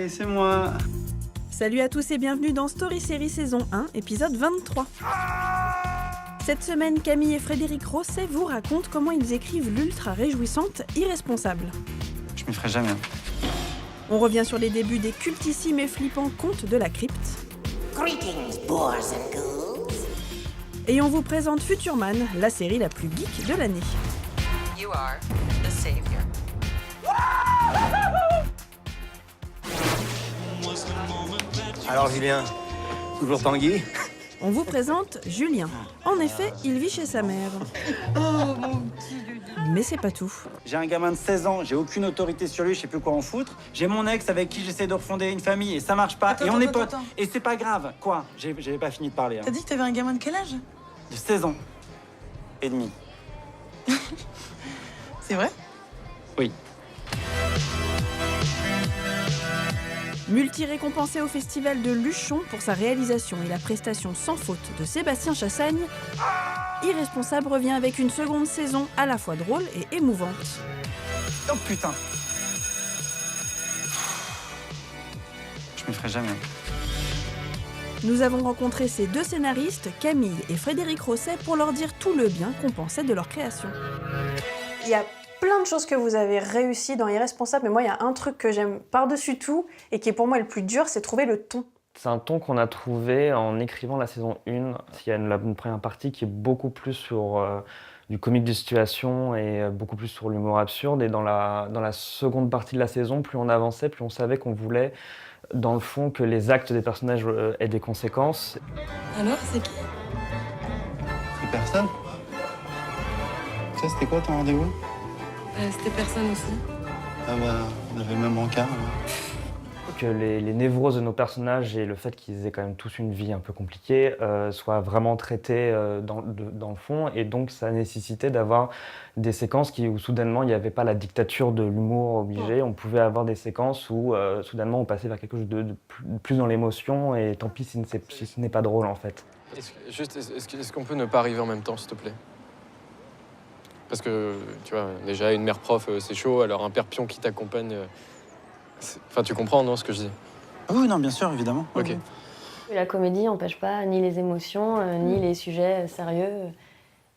Hey, c'est moi. Salut à tous et bienvenue dans Story Série saison 1, épisode 23. Cette semaine, Camille et Frédéric Rosset vous racontent comment ils écrivent l'ultra réjouissante Irresponsable. Je m'y ferai jamais. On revient sur les débuts des cultissimes et flippants contes de la crypte. Greetings, boars and ghouls. Et on vous présente Futureman, la série la plus geek de l'année. You are the savior. Alors Julien, toujours Tanguy? On vous présente Julien. En effet, il vit chez sa mère. Oh, mon petit Lulu. Mais c'est pas tout. J'ai un gamin de 16 ans, j'ai aucune autorité sur lui, je sais plus quoi en foutre. J'ai mon ex avec qui j'essaie de refonder une famille et ça marche pas. Et on est potes. Et c'est pas grave. Quoi? J'avais pas fini de parler. T'as dit que t'avais un gamin de quel âge? De 16 ans. Et demi. C'est vrai? Oui. Multi-récompensé au festival de Luchon pour sa réalisation et la prestation sans faute de Sébastien Chassagne, Irresponsable revient avec une seconde saison à la fois drôle et émouvante. Oh putain. Je m'y ferai jamais. Nous avons rencontré ces deux scénaristes, Camille et Frédéric Rosset, pour leur dire tout le bien qu'on pensait de leur création. Il y a plein de choses que vous avez réussi dans Irresponsable, mais moi, il y a un truc que j'aime par-dessus tout et qui est pour moi le plus dur, c'est trouver le ton. C'est un ton qu'on a trouvé en écrivant la saison 1. Il y a une première partie qui est beaucoup plus sur du comique de situation et beaucoup plus sur l'humour absurde. Et dans la seconde partie de la saison, plus on avançait, plus on savait qu'on voulait, dans le fond, que les actes des personnages aient des conséquences. Alors, c'est qui? C'est personne? Ça, c'était quoi ton rendez-vous? C'était personne aussi. Ah bah, on avait le même encart. Que les névroses de nos personnages et le fait qu'ils aient quand même tous une vie un peu compliquée soient vraiment traités dans le fond. Et donc, ça nécessitait d'avoir des séquences où soudainement, il n'y avait pas la dictature de l'humour obligé. On pouvait avoir des séquences où soudainement, on passait vers quelque chose de plus dans l'émotion. Et tant pis si ce n'est pas drôle, en fait. Est-ce qu'on peut ne pas arriver en même temps, s'il te plaît? Parce que, tu vois, déjà, une mère prof, c'est chaud. Alors, un père pion qui t'accompagne... Enfin, tu comprends, non, ce que je dis? Ah oui, non, bien sûr, évidemment. Ok. La comédie n'empêche pas ni les émotions, ni les sujets sérieux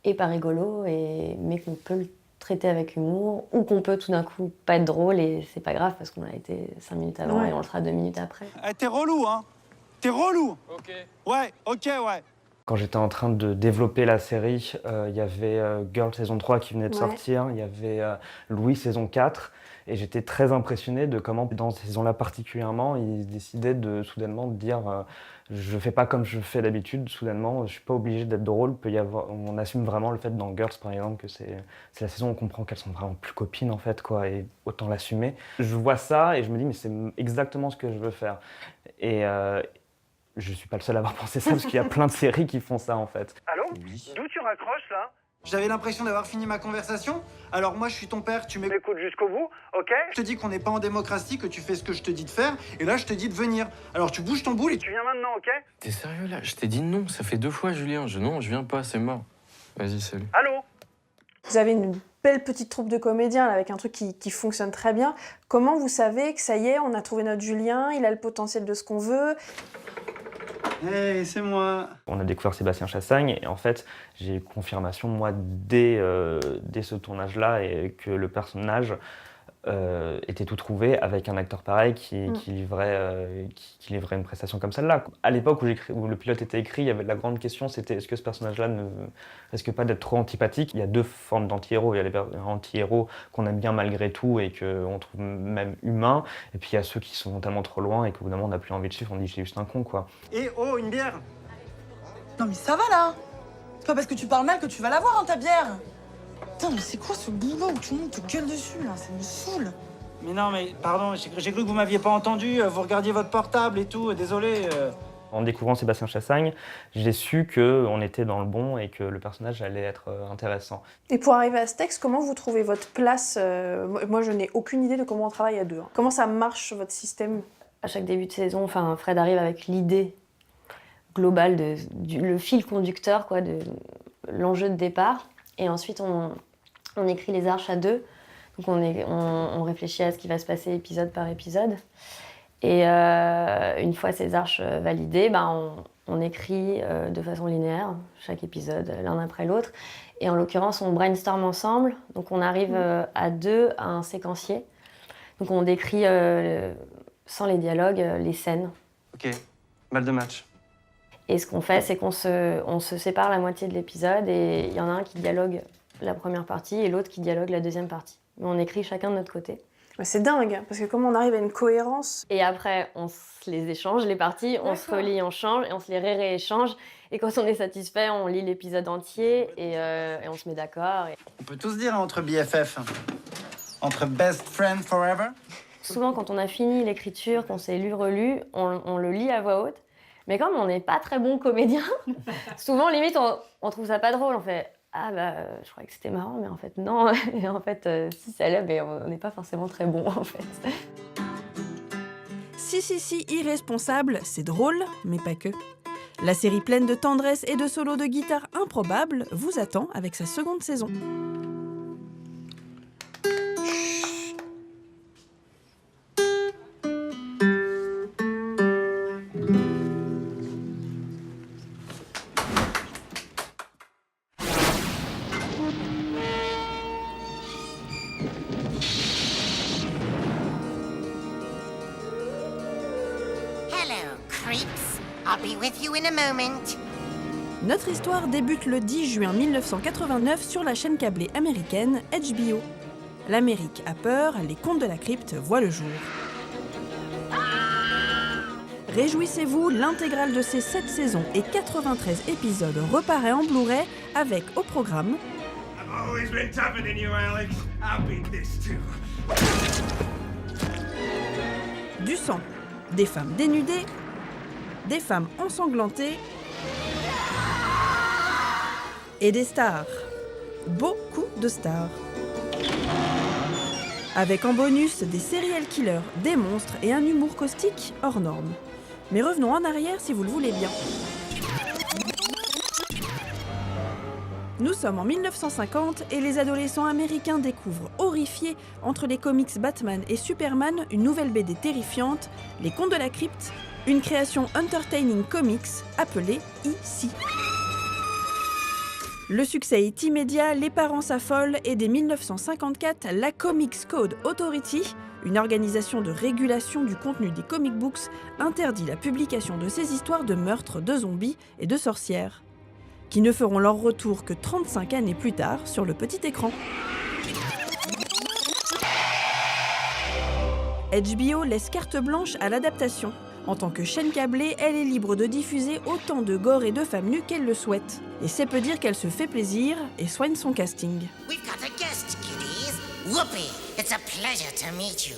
et pas rigolos, mais qu'on peut le traiter avec humour, ou qu'on peut tout d'un coup pas être drôle et c'est pas grave parce qu'on a été 5 minutes avant et on le sera 2 minutes après. Eh, t'es relou, hein? T'es relou! Ok. Ouais, ok, ouais. Quand j'étais en train de développer la série, il y avait Girl saison 3 qui venait de sortir, il y avait Louis saison 4, et j'étais très impressionné de comment, dans cette saison-là particulièrement, ils décidaient soudainement de dire je fais pas comme je fais d'habitude, soudainement, je suis pas obligé d'être drôle, on assume vraiment le fait dans Girls par exemple que c'est la saison où on comprend qu'elles sont vraiment plus copines en fait, quoi, et autant l'assumer. Je vois ça et je me dis mais c'est exactement ce que je veux faire. Et je suis pas le seul à avoir pensé ça parce qu'il y a plein de séries qui font ça en fait. Allô? Oui. D'où tu raccroches là? J'avais l'impression d'avoir fini ma conversation. Alors moi je suis ton père, tu m'écoutes jusqu'au bout, ok? Je te dis qu'on n'est pas en démocratie, que tu fais ce que je te dis de faire, et là je te dis de venir. Alors tu bouges ton boule et tu viens maintenant, ok? T'es sérieux, là? Je t'ai dit non, ça fait 2 fois, Julien. Non, je viens pas, c'est mort. Vas-y, salut. Allô? Vous avez une belle petite troupe de comédiens là, avec un truc qui fonctionne très bien. Comment vous savez que ça y est, on a trouvé notre Julien, il a le potentiel de ce qu'on veut? Hey, c'est moi. On a découvert Sébastien Chassagne et en fait j'ai eu confirmation moi dès ce tournage-là et que le personnage était tout trouvé avec un acteur pareil qui livrait une prestation comme celle-là. À l'époque où le pilote était écrit, il y avait la grande question, c'était est-ce que ce personnage-là ne risque pas d'être trop antipathique? Il y a 2 formes d'anti-héros. Il y a les anti-héros qu'on aime bien malgré tout et qu'on trouve même humains, et puis il y a ceux qui sont tellement trop loin et qu'au bout d'un moment on n'a plus envie de suivre, on dit c'est juste un con quoi. Et oh, une bière? Non mais ça va là! C'est pas parce que tu parles mal que tu vas l'avoir, hein, ta bière! Putain, mais c'est quoi ce boulot où tout le monde te gueule dessus là? Ça me saoule! Mais non, mais pardon, j'ai cru que vous m'aviez pas entendu, vous regardiez votre portable et tout, désolé. En découvrant Sébastien Chassagne, j'ai su qu'on était dans le bon et que le personnage allait être intéressant. Et pour arriver à ce texte, comment vous trouvez votre place? Moi, je n'ai aucune idée de comment on travaille à deux. Hein. Comment ça marche, votre système? À chaque début de saison, Fred arrive avec l'idée globale, le fil conducteur, quoi, de l'enjeu de départ. Et ensuite, on écrit les arches à 2. Donc on réfléchit à ce qui va se passer épisode par épisode. Et une fois ces arches validées, on écrit de façon linéaire, chaque épisode l'un après l'autre. Et en l'occurrence, on brainstorm ensemble. Donc on arrive à 2 à un séquencier. Donc on décrit sans les dialogues les scènes. Ok, balle de match. Et ce qu'on fait, c'est qu'on se sépare la moitié de l'épisode et il y en a un qui dialogue la première partie et l'autre qui dialogue la deuxième partie. Mais on écrit chacun de notre côté. C'est dingue, parce que comme on arrive à une cohérence... Et après, on se les échange, les parties, on se relit, on change, et on se les rééchange. Et quand on est satisfait, on lit l'épisode entier et on se met d'accord. On peut tous dire entre BFF, entre best friend forever. Souvent, quand on a fini l'écriture, qu'on s'est lu-relu, on le lit à voix haute. Mais comme on n'est pas très bon comédien, souvent, limite, on trouve ça pas drôle. On fait « Ah je croyais que c'était marrant, mais en fait, non. » Et en fait, si ça l'est, mais on n'est pas forcément très bon, en fait. Si, irresponsable, c'est drôle, mais pas que. La série pleine de tendresse et de solos de guitare improbables vous attend avec sa seconde saison. I'll be with you in a moment. Notre histoire débute le 10 juin 1989 sur la chaîne câblée américaine HBO. L'Amérique a peur, les contes de la crypte voient le jour. Réjouissez-vous, l'intégrale de ces 7 saisons et 93 épisodes reparaît en Blu-ray avec au programme du sang, des femmes dénudées, des femmes ensanglantées et des stars. Beaucoup de stars. Avec en bonus des serial killers, des monstres et un humour caustique hors norme. Mais revenons en arrière si vous le voulez bien. Nous sommes en 1950 et les adolescents américains découvrent, horrifiés entre les comics Batman et Superman, une nouvelle BD terrifiante, Les Contes de la Crypte, une création Entertaining Comics appelée EC. Le succès est immédiat, les parents s'affolent et dès 1954, la Comics Code Authority, une organisation de régulation du contenu des comic books, interdit la publication de ces histoires de meurtres, de zombies et de sorcières, qui ne feront leur retour que 35 années plus tard sur le petit écran. HBO laisse carte blanche à l'adaptation. En tant que chaîne câblée, elle est libre de diffuser autant de gore et de femmes nues qu'elle le souhaite. Et c'est peu dire qu'elle se fait plaisir et soigne son casting. We've got a guest, kiddies. Whoopi, it's a pleasure to meet you.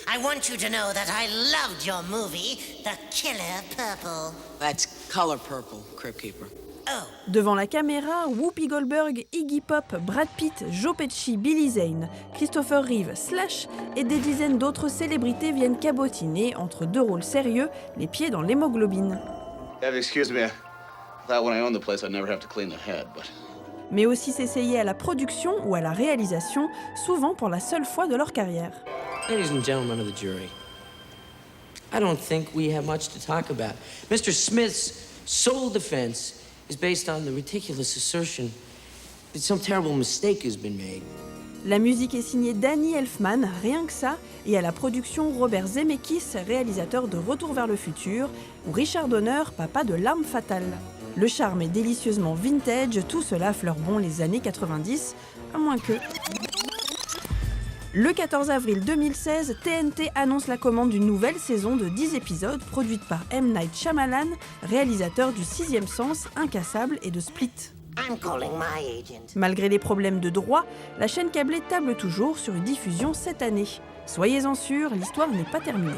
I want you to know that I loved your movie, The Killer Purple. That's Color Purple, Crypt Keeper. Oh. Devant la caméra, Whoopi Goldberg, Iggy Pop, Brad Pitt, Joe Pesci, Billy Zane, Christopher Reeve, Slash et des dizaines d'autres célébrités viennent cabotiner entre deux rôles sérieux, les pieds dans l'hémoglobine. Excuse me, I thought when I owned the place I'd never have to clean the head, but... Mais aussi s'essayer à la production ou à la réalisation, souvent pour la seule fois de leur carrière. Ladies and gentlemen of the jury, I don't think we have much to talk about. Mr. Smith's sole defense is based on the ridiculous assertion that some terrible mistake has been made. La musique est signée Danny Elfman, rien que ça, et à la production Robert Zemeckis, réalisateur de Retour vers le futur, ou Richard Donner, papa de L'Arme fatale. Le charme est délicieusement vintage, tout cela fleure bon les années 90, à moins que... Le 14 avril 2016, TNT annonce la commande d'une nouvelle saison de 10 épisodes produite par M. Night Shyamalan, réalisateur du Sixième Sens, Incassable et de Split. I'm calling my agent. Malgré les problèmes de droit, la chaîne câblée table toujours sur une diffusion cette année. Soyez-en sûrs, l'histoire n'est pas terminée.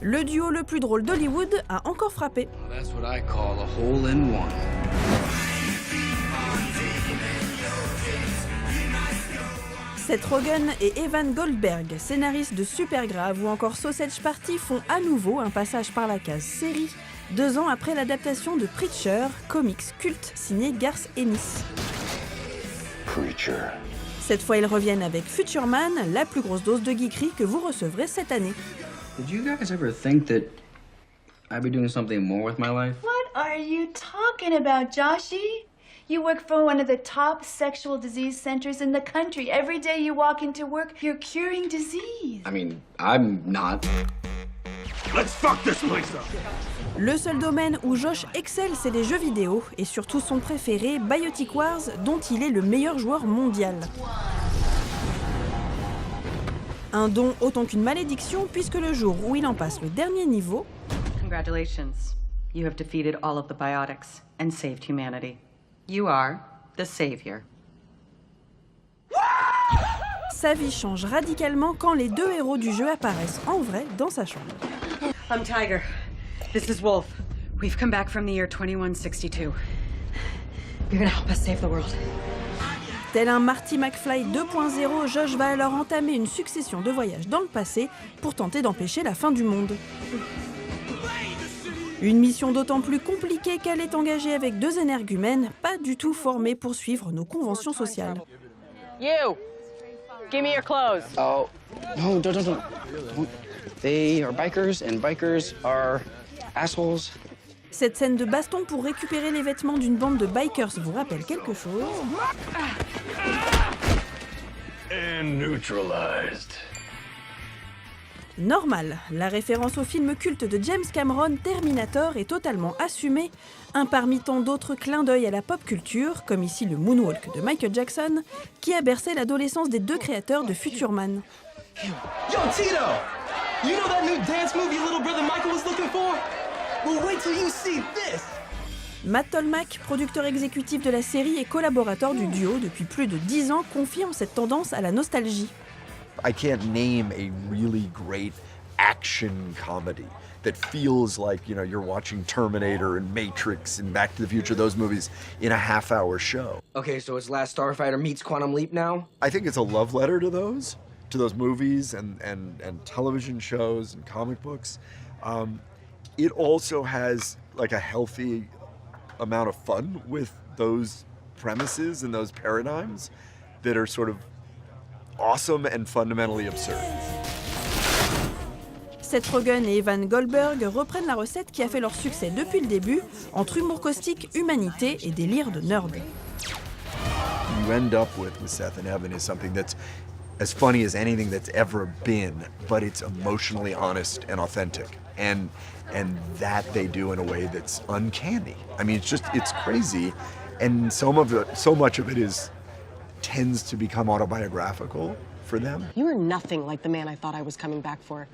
Le duo le plus drôle d'Hollywood a encore frappé. That's what I call a hole in one. Seth Rogen et Evan Goldberg, scénaristes de Supergrave ou encore Sausage Party, font à nouveau un passage par la case série 2 ans après l'adaptation de Preacher, comics culte signé Garth Ennis. Preacher. Cette fois, ils reviennent avec Future Man, la plus grosse dose de geekerie que vous recevrez cette année. Did you guys ever think that I'd be doing something more with my life? What are you talking about, Joshi? You work for one of the top sexual disease centers in the country. Every day you walk into work, you're curing disease. I mean, I'm not. Let's fuck this place up. Le seul domaine où Josh excelle, c'est les jeux vidéo, et surtout son préféré, Biotic Wars, dont il est le meilleur joueur mondial. Un don autant qu'une malédiction, puisque le jour où il en passe le dernier niveau... Congratulations. You have defeated all of the Biotics and saved humanity. You are the savior. Sa vie change radicalement quand les 2 héros du jeu apparaissent en vrai dans sa chambre. I'm Tiger. This is Wolf. We've come back from the year 2162. You're gonna help us save the world. Tel un Marty McFly 2.0, Josh va alors entamer une succession de voyages dans le passé pour tenter d'empêcher la fin du monde. Une mission d'autant plus compliquée qu'elle est engagée avec 2 énergumènes pas du tout formés pour suivre nos conventions sociales. You! Give me your clothes. Oh, no, don't. They are bikers, and bikers are assholes. Cette scène de baston pour récupérer les vêtements d'une bande de bikers vous rappelle quelque chose? And neutralized. Normal, la référence au film culte de James Cameron, Terminator, est totalement assumée, un parmi tant d'autres clins d'œil à la pop culture, comme ici le Moonwalk de Michael Jackson, qui a bercé l'adolescence des 2 créateurs de Future Man. Yo, Tito! You know that new dance move your little brother Michael was looking for? Well, wait till you see this! Matt Tolmach, producteur exécutif de la série et collaborateur du duo depuis plus de 10 ans, confirme cette tendance à la nostalgie. I can't name a really great action comedy that feels like, you know, you're watching Terminator and Matrix and Back to the Future, those movies, in a half-hour show. Okay, so it's Last Starfighter meets Quantum Leap now? I think it's a love letter to those movies and television shows and comic books. It also has like a healthy amount of fun with those premises and those paradigms that are sort of awesome and fundamentally absurd. Seth Rogen et Evan Goldberg reprennent la recette qui a fait leur succès depuis le début, entre humour caustique, humanité et délire de nerd. You end up with Seth and Evan is something that's as funny as anything that's ever been, but it's emotionally honest and authentic. And that they do in a way that's uncanny. I mean, it's crazy. And so much of it tends to become autobiographical for them. You are nothing like the man I thought I was coming back for.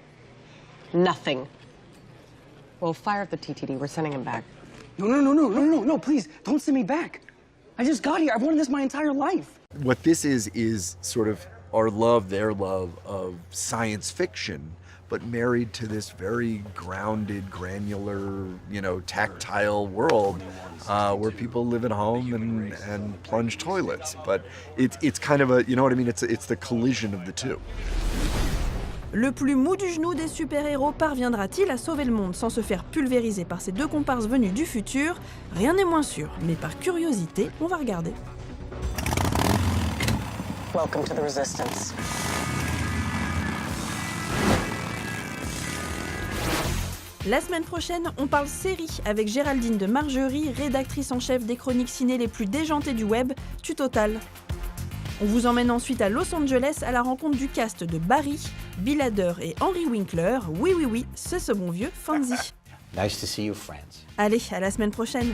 Nothing. Well, fire up the TTD. We're sending him back. No, please, don't send me back. I just got here. I've wanted this my entire life. What this is sort of our love, their love of science fiction, but married to this very grounded, granular, you know, tactile world where people live at home and plunge toilets. But it's kind of a, you know what I mean? It's the collision of the two. Le plus mou du genou des super-héros parviendra-t-il à sauver le monde sans se faire pulvériser par ces 2 comparses venus du futur? Rien n'est moins sûr, mais par curiosité, on va regarder. Welcome to the Resistance. La semaine prochaine, on parle série avec Géraldine de Margerie, rédactrice en chef des chroniques ciné les plus déjantées du web, Tu Total. On vous emmène ensuite à Los Angeles à la rencontre du cast de Barry, Bill Hader et Henry Winkler. Oui, c'est ce bon vieux Fonzie. Nice to see you, friends. Allez, à la semaine prochaine.